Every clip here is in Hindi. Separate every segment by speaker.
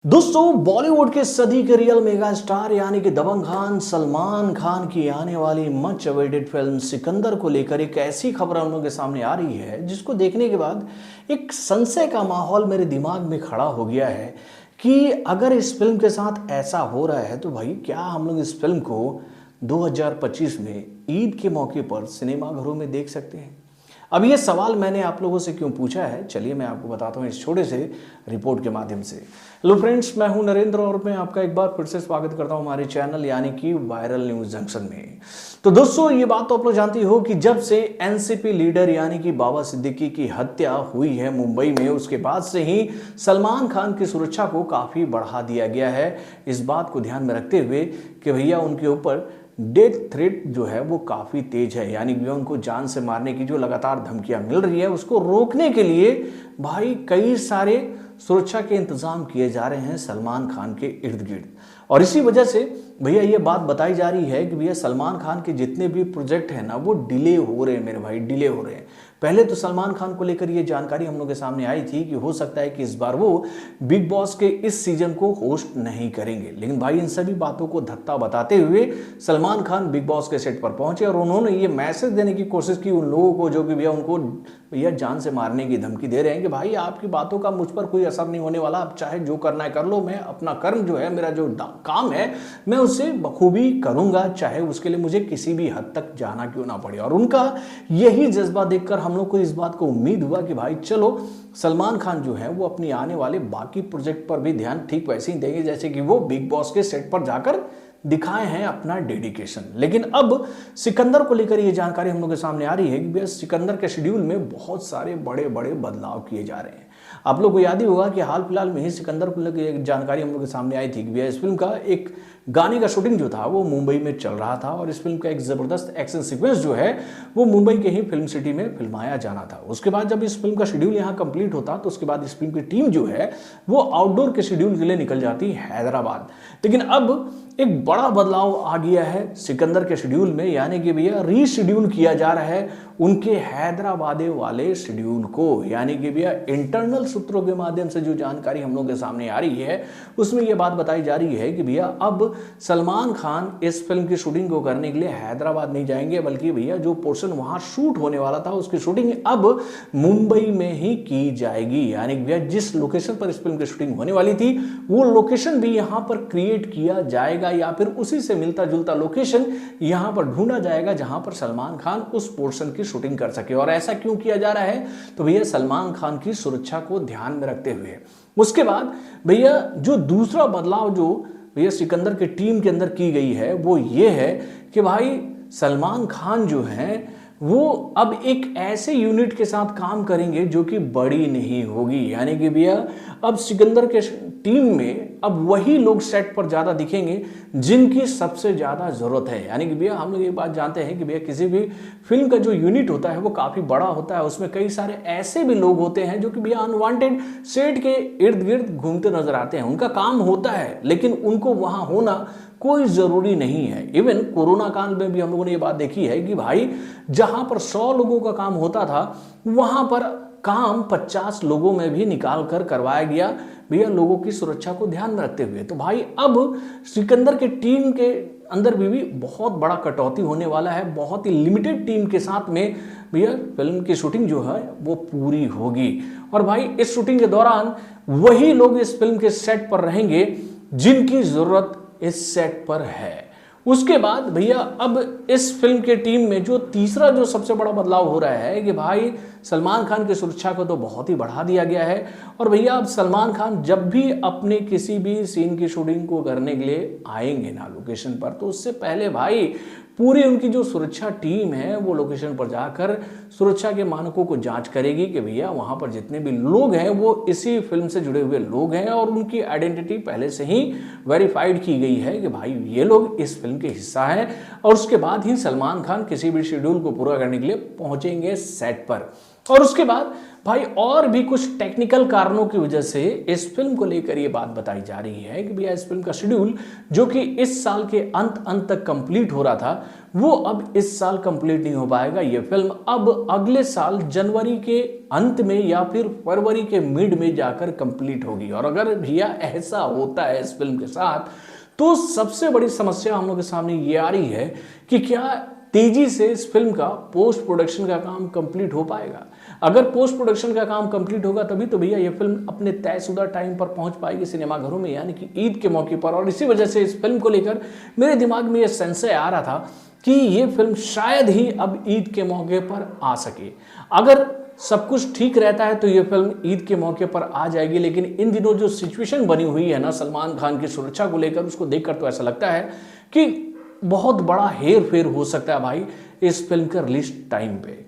Speaker 1: दोस्तों, बॉलीवुड के सदी के रियल मेगा स्टार यानी कि दबंग खान सलमान खान की आने वाली मच अवेटेड फिल्म सिकंदर को लेकर एक ऐसी खबर हम लोगों के सामने आ रही है जिसको देखने के बाद एक संशय का माहौल मेरे दिमाग में खड़ा हो गया है कि अगर इस फिल्म के साथ ऐसा हो रहा है तो भाई क्या हम लोग इस फिल्म को 2025 में ईद के मौके पर सिनेमाघरों में देख सकते हैं। अब ये सवाल मैंने आप लोगों से क्यों पूछा है, चलिए मैं आपको बताता हूँ इस छोटे से रिपोर्ट के माध्यम से। हेलो फ्रेंड्स, मैं हूं नरेंद्र और मैं आपका एक बार फिर से स्वागत करता हूं हमारे चैनल यानी कि वायरल न्यूज जंक्शन में। तो दोस्तों, ये बात तो आप लोग जानती हो कि जब से एनसीपी लीडर यानी कि बाबा सिद्दीकी की हत्या हुई है मुंबई में, उसके बाद से ही सलमान खान की सुरक्षा को काफ़ी बढ़ा दिया गया है। इस बात को ध्यान में रखते हुए कि भैया उनके ऊपर डेथ थ्रेट जो है वो काफ़ी तेज है, यानी कि उनको जान से मारने की जो लगातार धमकियां मिल रही है उसको रोकने के लिए भाई कई सारे सुरक्षा के इंतजाम किए जा रहे हैं सलमान खान के इर्द गिर्द। और इसी वजह से भैया ये बात बताई जा रही है कि भैया सलमान खान के जितने भी प्रोजेक्ट हैं ना वो डिले हो रहे हैं मेरे भाई, डिले हो रहे हैं। पहले तो सलमान खान को लेकर ये जानकारी हम लोग के सामने आई थी कि हो सकता है कि इस बार वो बिग बॉस के इस सीजन को होस्ट नहीं करेंगे, लेकिन भाई इन सभी बातों को धत्ता बताते हुए सलमान खान बिग बॉस के सेट पर पहुंचे और उन्होंने ये मैसेज देने की कोशिश की उन लोगों को जो कि भैया उनको भैया जान से मारने की धमकी दे रहे हैं कि भाई आपकी बातों का मुझ पर कोई असर नहीं होने वाला, आप चाहे जो करना है कर लो, मैं अपना कर्म जो है, मेरा जो काम है मैं उसे बखूबी करूंगा, चाहे उसके लिए मुझे किसी भी हद तक जाना क्यों ना पड़े। और उनका यही जज्बा देखकर हम लोग को इस बात को उम्मीद हुआ कि भाई चलो सलमान खान जो है वो अपनी आने वाले बाकी प्रोजेक्ट पर भी ध्यान ठीक वैसे ही देंगे जैसे कि वो बिग बॉस के सेट पर जाकर दिखाए हैं अपना डेडिकेशन। लेकिन अब सिकंदर को लेकर ये जानकारी हम लोग के सामने आ रही है कि भैया सिकंदर के शेड्यूल में बहुत सारे बड़े बड़े बदलाव किए जा रहे हैं। आप लोग को याद ही होगा कि हाल फिलहाल में ही सिकंदर को लेकर एक जानकारी हम लोग के सामने आई थी कि भैया इस फिल्म का एक गाने का शूटिंग जो था वो मुंबई में चल रहा था और इस फिल्म का एक जबरदस्त एक्शन सीक्वेंस जो है वो मुंबई के ही फिल्म सिटी में फिल्माया जाना था। उसके बाद जब इस फिल्म का शेड्यूल यहाँ कंप्लीट होता तो उसके बाद इस फिल्म की टीम जो है वो आउटडोर के शेड्यूल के लिए निकल जाती हैदराबाद। लेकिन अब एक बड़ा बदलाव आ गया है सिकंदर के शेड्यूल में, यानी कि भैया रीशेड्यूल किया जा रहा है उनके हैदराबाद वाले शेड्यूल को। यानी कि भैया इंटरनल सूत्रों के माध्यम से जो जानकारी हम लोग के सामने आ रही है उसमें यह बात बताई जा रही है कि भैया अब सलमान खान इस फिल्म की शूटिंग को करने के लिए हैदराबाद नहीं जाएंगे, बल्कि भैया जो पोर्शन वहां शूट होने वाला था उसकी शूटिंग अब मुंबई में ही की जाएगी। यानी कि भैया जिस लोकेशन पर इस फिल्म की शूटिंग होने वाली थी वो लोकेशन भी यहां पर क्रिएट किया जाएगा या फिर उसी से मिलता जुलता लोकेशन यहां पर ढूंढा जाएगा जहां पर सलमान खान उस पोर्शन की शूटिंग कर सके। और ऐसा क्यों किया जा रहा है? तो भैया सलमान खान की सुरक्षा को ध्यान में रखते हुए। उसके बाद भैया जो दूसरा बदलाव जो भैया सिकंदर की टीम के अंदर की गई है वो ये है कि भाई सलमान खान जो है वो अब एक ऐसे यूनिट के साथ काम करेंगे जो कि बड़ी नहीं होगी। यानी कि भैया अब सिकंदर के टीम में अब वही लोग सेट पर ज़्यादा दिखेंगे जिनकी सबसे ज़्यादा ज़रूरत है। यानी कि भैया हम लोग ये बात जानते हैं कि भैया किसी भी फिल्म का जो यूनिट होता है वो काफ़ी बड़ा होता है, उसमें कई सारे ऐसे भी लोग होते हैं जो कि भैया अनवांटेड सेट के इर्द गिर्द घूमते नजर आते हैं। उनका काम होता है लेकिन उनको वहाँ होना कोई ज़रूरी नहीं है। इवन कोरोना काल में भी हम लोगों ने ये बात देखी है कि भाई जहाँ पर 100 लोगों का काम होता था वहाँ पर काम 50 लोगों में भी निकाल कर करवाया गया भैया लोगों की सुरक्षा को ध्यान में रखते हुए। तो भाई अब सिकंदर के टीम के अंदर भी बहुत बड़ा कटौती होने वाला है, बहुत ही लिमिटेड टीम के साथ में भैया फिल्म की शूटिंग जो है वो पूरी होगी। और भाई इस शूटिंग के दौरान वही लोग इस फिल्म के सेट पर रहेंगे जिनकी ज़रूरत इस सेट पर है। उसके बाद भैया अब इस फिल्म के टीम में जो तीसरा जो सबसे बड़ा बदलाव हो रहा है कि भाई सलमान खान की सुरक्षा को तो बहुत ही बढ़ा दिया गया है। और भैया अब सलमान खान जब भी अपने किसी भी सीन की शूटिंग को करने के लिए आएंगे ना लोकेशन पर, तो उससे पहले भाई पूरी उनकी जो सुरक्षा टीम है वो लोकेशन पर जाकर सुरक्षा के मानकों को जांच करेगी कि भैया वहाँ पर जितने भी लोग हैं वो इसी फिल्म से जुड़े हुए लोग हैं और उनकी आइडेंटिटी पहले से ही वेरीफाइड की गई है कि भाई ये लोग इस फिल्म के हिस्सा हैं। और उसके बाद ही सलमान खान किसी भी शेड्यूल को पूरा करने के लिए पहुँचेंगे सेट पर। और उसके बाद भाई और भी कुछ टेक्निकल कारणों की वजह से इस फिल्म को लेकर ये बात बताई जा रही है कि भैया इस फिल्म का शेड्यूल जो कि इस साल के अंत तक कंप्लीट हो रहा था वो अब इस साल कंप्लीट नहीं हो पाएगा। ये फिल्म अब अगले साल जनवरी के अंत में या फिर फरवरी के मिड में जाकर कंप्लीट होगी। और अगर भैया ऐसा होता है इस फिल्म के साथ तो सबसे बड़ी समस्या हम लोग के सामने ये आ रही है कि क्या तेजी से इस फिल्म का पोस्ट प्रोडक्शन का काम कंप्लीट हो पाएगा। अगर पोस्ट प्रोडक्शन का काम कंप्लीट होगा तभी तो भैया ये फिल्म अपने तयशुदा टाइम पर पहुंच पाएगी सिनेमाघरों में, यानी कि ईद के मौके पर। और इसी वजह से इस फिल्म को लेकर मेरे दिमाग में ये संशय आ रहा था कि ये फिल्म शायद ही अब ईद के मौके पर आ सके। अगर सब कुछ ठीक रहता है तो ये फिल्म ईद के मौके पर आ जाएगी, लेकिन इन दिनों जो सिचुएशन बनी हुई है ना सलमान खान की सुरक्षा को लेकर, उसको देखकर तो ऐसा लगता है कि बहुत बड़ा हेर फेर हो सकता है भाई इस फिल्म के रिलीज टाइम पे।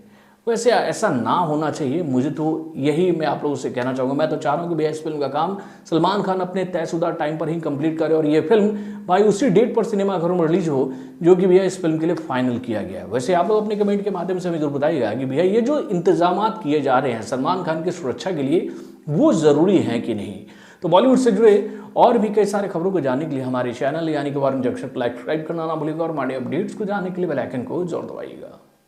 Speaker 1: वैसे ऐसा ना होना चाहिए, मुझे तो यही मैं आप लोगों से कहना चाहूँगा। मैं तो चाह रहा हूँ कि भैया इस फिल्म का काम सलमान खान अपने तयशुदा टाइम पर ही कंप्लीट करे और ये फिल्म भाई उसी डेट पर सिनेमाघरों में रिलीज हो जो कि भैया इस फिल्म के लिए फाइनल किया गया है। वैसे आप लोग अपने कमेंट के माध्यम से हमें जरूर बताइएगा कि भैया ये जो इंतजाम किए जा रहे हैं सलमान खान की सुरक्षा के लिए वो ज़रूरी हैं कि नहीं। तो बॉलीवुड से जुड़े और भी कई सारे खबरों को जानने के लिए हमारे चैनल यानी कि वारन जंक्शन को लाइक सब्सक्राइब करना ना भूलिएगा और हमारे अपडेट्स को जानने के लिए बेल आइकन को जरूर दबाइएगा।